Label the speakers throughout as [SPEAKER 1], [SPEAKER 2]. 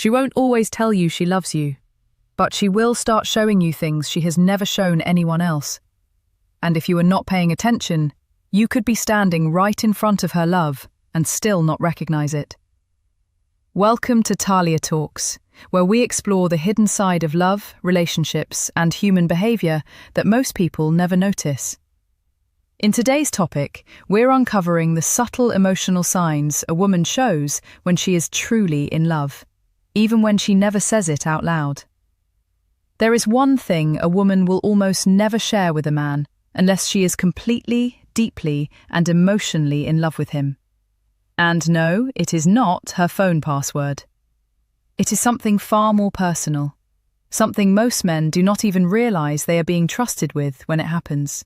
[SPEAKER 1] She won't always tell you she loves you, but she will start showing you things she has never shown anyone else. And if you are not paying attention, you could be standing right in front of her love and still not recognize it. Welcome to Talia Talks, where we explore the hidden side of love, relationships, and human behavior that most people never notice. In today's topic, we're uncovering the subtle emotional signs a woman shows when she is truly in love, even when she never says it out loud. There is one thing a woman will almost never share with a man unless she is completely, deeply, and emotionally in love with him. And no, it is not her phone password. It is something far more personal, something most men do not even realize they are being trusted with when it happens.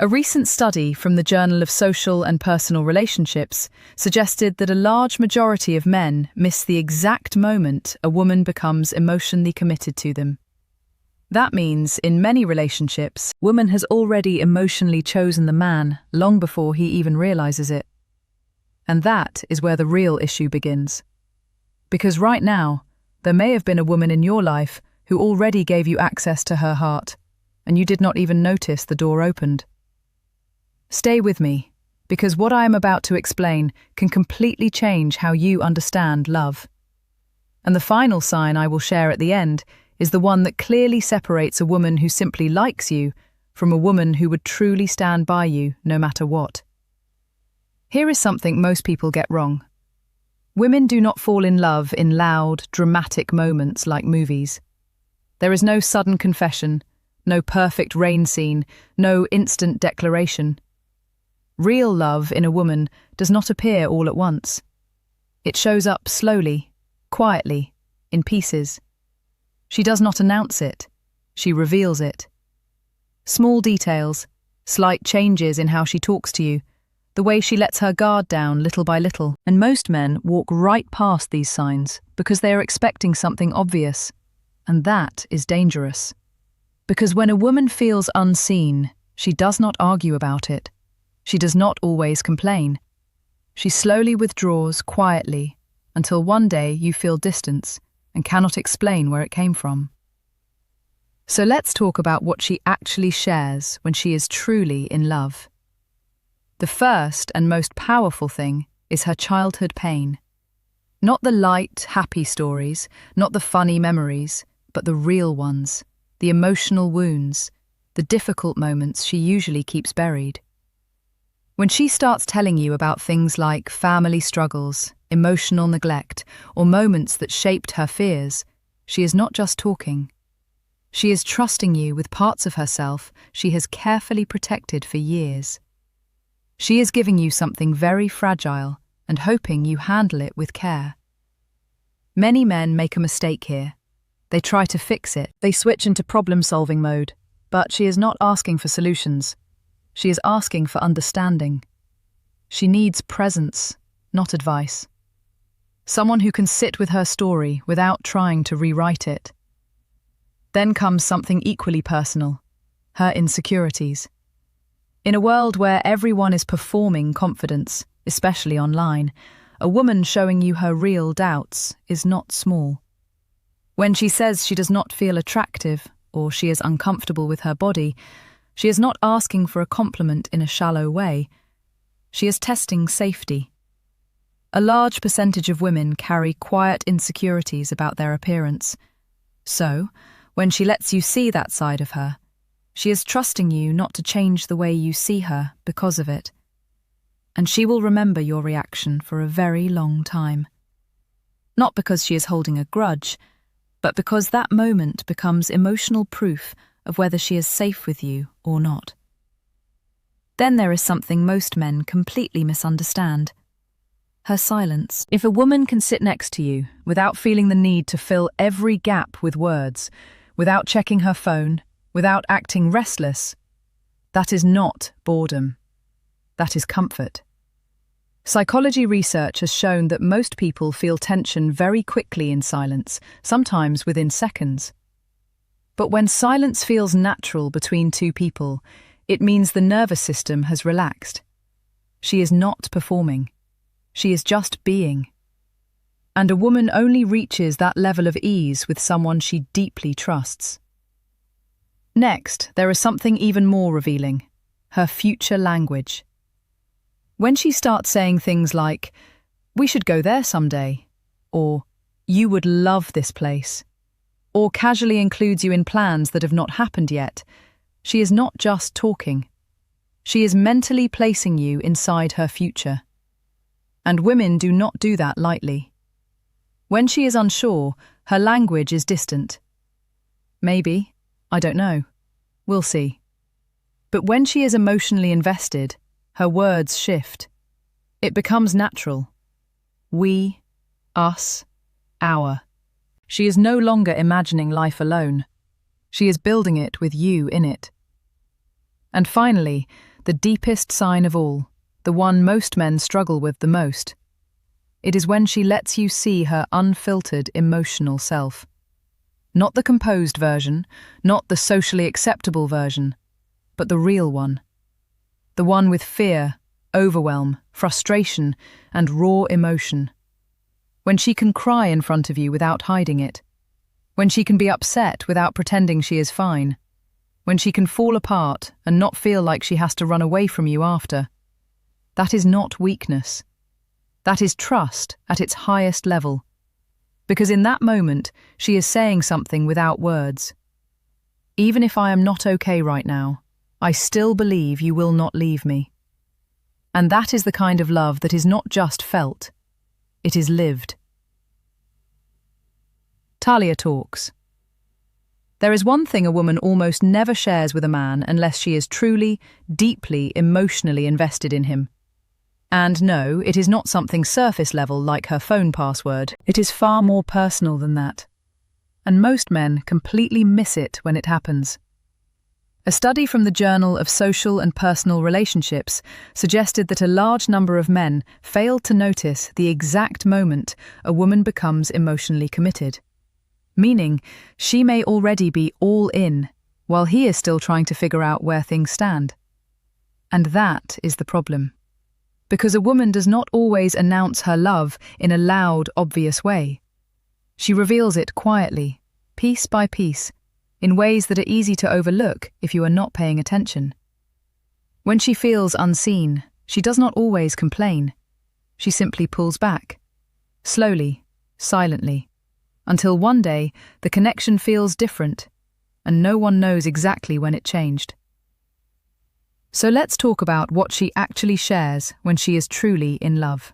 [SPEAKER 1] A recent study from the Journal of Social and Personal Relationships suggested that a large majority of men miss the exact moment a woman becomes emotionally committed to them. That means, in many relationships, woman has already emotionally chosen the man long before he even realizes it. And that is where the real issue begins. Because right now, there may have been a woman in your life who already gave you access to her heart, and you did not even notice the door opened. Stay with me, because what I am about to explain can completely change how you understand love. And the final sign I will share at the end is the one that clearly separates a woman who simply likes you from a woman who would truly stand by you no matter what. Here is something most people get wrong. Women do not fall in love in loud, dramatic moments like movies. There is no sudden confession, no perfect rain scene, no instant declaration. Real love in a woman does not appear all at once. It shows up slowly, quietly, in pieces. She does not announce it, she reveals it. Small details, slight changes in how she talks to you, the way she lets her guard down little by little. And most men walk right past these signs because they are expecting something obvious. And that is dangerous. Because when a woman feels unseen, she does not argue about it. She does not always complain. She slowly withdraws quietly until one day you feel distance and cannot explain where it came from. So let's talk about what she actually shares when she is truly in love. The first and most powerful thing is her childhood pain. Not the light, happy stories, not the funny memories, but the real ones, the emotional wounds, the difficult moments she usually keeps buried. When she starts telling you about things like family struggles, emotional neglect, or moments that shaped her fears, she is not just talking. She is trusting you with parts of herself she has carefully protected for years. She is giving you something very fragile and hoping you handle it with care. Many men make a mistake here. They try to fix it. They switch into problem-solving mode, but she is not asking for solutions. She is asking for understanding. She needs presence, not advice. Someone who can sit with her story without trying to rewrite it. Then comes something equally personal, her insecurities. In a world where everyone is performing confidence, especially online, a woman showing you her real doubts is not small. When she says she does not feel attractive or she is uncomfortable with her body, she is not asking for a compliment in a shallow way. She is testing safety. A large percentage of women carry quiet insecurities about their appearance. So, when she lets you see that side of her, she is trusting you not to change the way you see her because of it. And she will remember your reaction for a very long time. Not because she is holding a grudge, but because that moment becomes emotional proof of whether she is safe with you or not. Then there is something most men completely misunderstand. Her silence. If a woman can sit next to you without feeling the need to fill every gap with words, without checking her phone, without acting restless, that is not boredom. That is comfort. Psychology research has shown that most people feel tension very quickly in silence, sometimes within seconds. But when silence feels natural between two people, it means the nervous system has relaxed. She is not performing. She is just being. And a woman only reaches that level of ease with someone she deeply trusts. Next, there is something even more revealing: her future language. When she starts saying things like, "We should go there someday," or "You would love this place," or casually includes you in plans that have not happened yet, she is not just talking. She is mentally placing you inside her future. And women do not do that lightly. When she is unsure, her language is distant. Maybe, I don't know. We'll see. But when she is emotionally invested, her words shift. It becomes natural. We, us, our. She is no longer imagining life alone. She is building it with you in it. And finally, the deepest sign of all, the one most men struggle with the most. It is when she lets you see her unfiltered emotional self. Not the composed version, not the socially acceptable version, but the real one. The one with fear, overwhelm, frustration, and raw emotion. When she can cry in front of you without hiding it. When she can be upset without pretending she is fine. When she can fall apart and not feel like she has to run away from you after. That is not weakness. That is trust at its highest level. Because in that moment, she is saying something without words. Even if I am not okay right now, I still believe you will not leave me. And that is the kind of love that is not just felt, it is lived. Talia talks. There is one thing a woman almost never shares with a man unless she is truly, deeply, emotionally invested in him. And no, it is not something surface level like her phone password. It is far more personal than that. And most men completely miss it when it happens. A study from the Journal of Social and Personal Relationships suggested that a large number of men fail to notice the exact moment a woman becomes emotionally committed. Meaning, she may already be all in, while he is still trying to figure out where things stand. And that is the problem. Because a woman does not always announce her love in a loud, obvious way. She reveals it quietly, piece by piece, in ways that are easy to overlook if you are not paying attention. When she feels unseen, she does not always complain. She simply pulls back, slowly, silently, until one day the connection feels different, and no one knows exactly when it changed. So let's talk about what she actually shares when she is truly in love.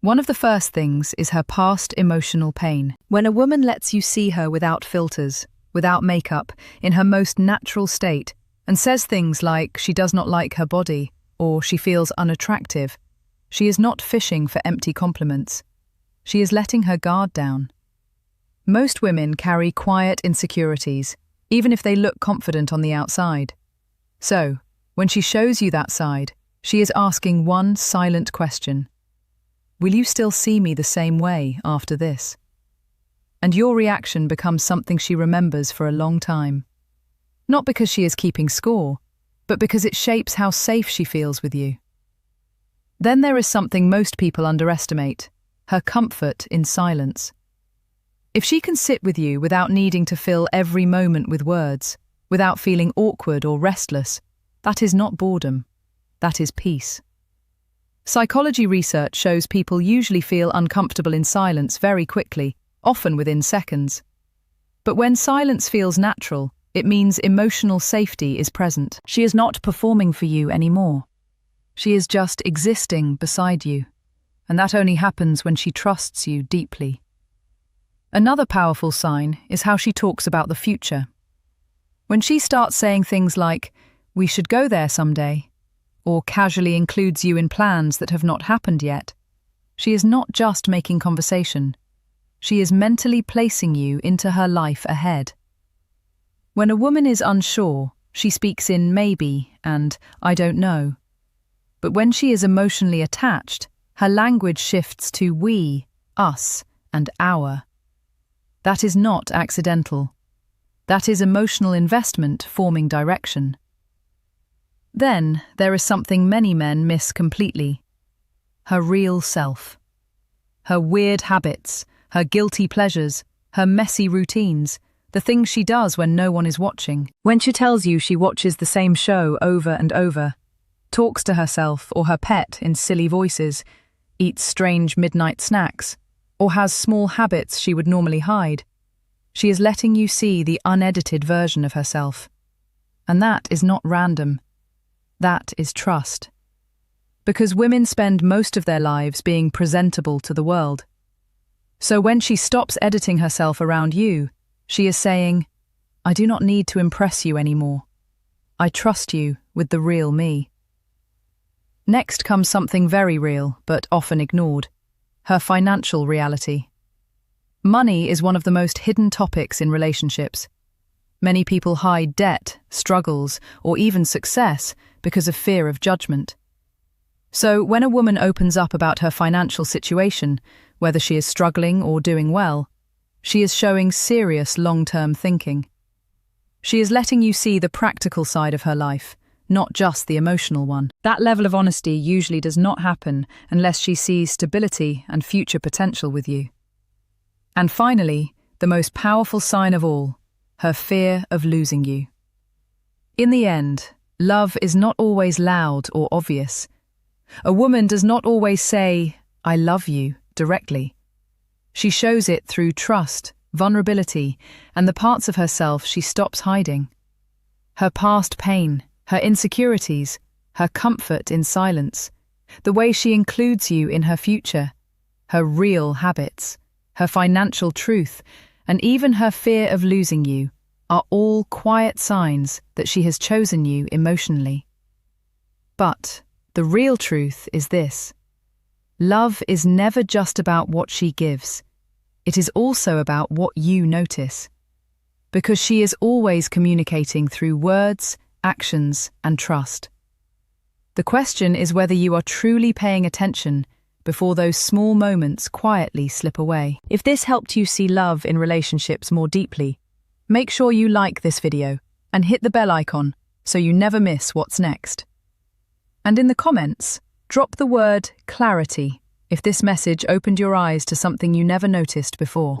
[SPEAKER 1] One of the first things is her past emotional pain. When a woman lets you see her without filters, without makeup, in her most natural state, and says things like she does not like her body or she feels unattractive, she is not fishing for empty compliments. She is letting her guard down. Most women carry quiet insecurities, even if they look confident on the outside. So, when she shows you that side, she is asking one silent question. Will you still see me the same way after this? And your reaction becomes something she remembers for a long time. Not because she is keeping score, but because it shapes how safe she feels with you. Then there is something most people underestimate, her comfort in silence. If she can sit with you without needing to fill every moment with words, without feeling awkward or restless, that is not boredom, that is peace. Psychology research shows people usually feel uncomfortable in silence very quickly, often within seconds. But when silence feels natural, it means emotional safety is present. She is not performing for you anymore. She is just existing beside you, and that only happens when she trusts you deeply. Another powerful sign is how she talks about the future. When she starts saying things like, "We should go there someday," or casually includes you in plans that have not happened yet, she is not just making conversation. She is mentally placing you into her life ahead. When a woman is unsure, she speaks in maybe and I don't know. But when she is emotionally attached, her language shifts to we, us, and our. That is not accidental. That is emotional investment forming direction. Then there is something many men miss completely: her real self. her weird habits, her guilty pleasures, her messy routines, the things she does when no one is watching. When she tells you she watches the same show over and over, talks to herself or her pet in silly voices, eats strange midnight snacks, or has small habits she would normally hide, she is letting you see the unedited version of herself. And that is not random. That is trust. Because women spend most of their lives being presentable to the world. So when she stops editing herself around you, she is saying, I do not need to impress you anymore. I trust you with the real me. Next comes something very real, but often ignored: her financial reality. Money is one of the most hidden topics in relationships. Many people hide debt, struggles, or even success because of fear of judgment. So when a woman opens up about her financial situation, whether she is struggling or doing well, she is showing serious long-term thinking. She is letting you see the practical side of her life, not just the emotional one. That level of honesty usually does not happen unless she sees stability and future potential with you. And finally, the most powerful sign of all, her fear of losing you. In the end, love is not always loud or obvious. A woman does not always say, I love you, directly. She shows it through trust, vulnerability, and the parts of herself she stops hiding. Her past pain, her insecurities, her comfort in silence, the way she includes you in her future, her real habits, her financial truth, and even her fear of losing you are all quiet signs that she has chosen you emotionally. But the real truth is this: love is never just about what she gives. It is also about what you notice. Because she is always communicating through words, actions, and trust. The question is whether you are truly paying attention before those small moments quietly slip away. If this helped you see love in relationships more deeply, make sure you like this video and hit the bell icon so you never miss what's next. And in the comments, drop the word clarity if this message opened your eyes to something you never noticed before.